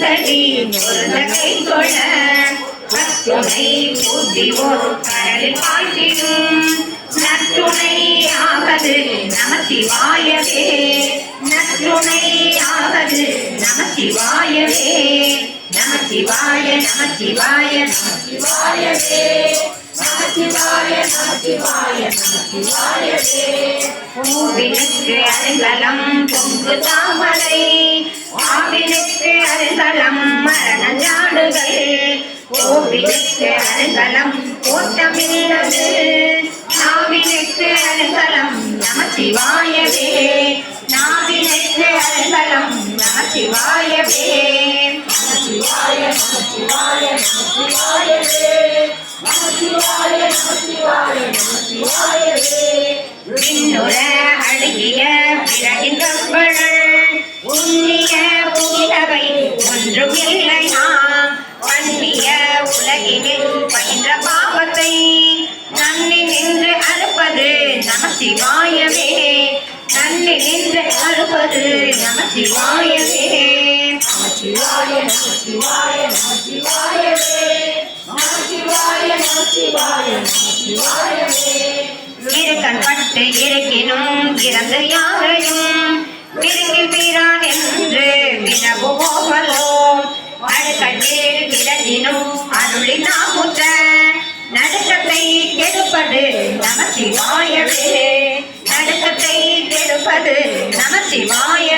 சங்கதி கை கொள்ள கத்துணை புத்திவோர் கடலில் பாய்ச்சிடும் நற்றுணையாவது நமசிவாயவே நற்றுணையாவது நமசிவாயவே நமசிவாய நமசிவாய நமசிவாயவே நமசிவாய நமசிவாய நமசிவாயவே பூவினுக்கு அருங்கலம் பொங்கு தாமரை ஆவினுக்கு அருங்கலம் மரண ஜாடுகள் கோவிலுக்கு அருங்கலம் கோட்டமில்லது நாவினுக்கு அருங்கலம் நமசிவாயவே நாவினுக்கு அருங்கலம் நமசிவாயவே நமசிவாய நமசிவாய நமசிவாயவே நமசிவாய நமசிவாய நமசிவாயவே விண்ணுற அழகிய பிறகின் கற்பழல் உன்னிய புனிதவை ஒன்றும் இல்லையாம் பண்ணிய உலகினில் பயின்ற பாவத்தை நன்னி நின்று அறுப்பது நமசிவாயவே நன்னி நின்று அறுப்பது நமசிவாயவே நமசிவாய நமசிவாய நமசிவாயவே நமசிவாய நமசிவாய நமசிவாயவே இருக்கன் பட்டு இருக்கினும் இறந்து யாரையும் விருங்கில் வீரான் என்று வினவுவோமல்லோ அடுக்கட்டில் விரகினும் அருளின் நாமுற்ற நடுக்கத்தை கெடுப்பது நமசிவாயவே நடுக்கத்தை கெடுப்பது நமசிவாய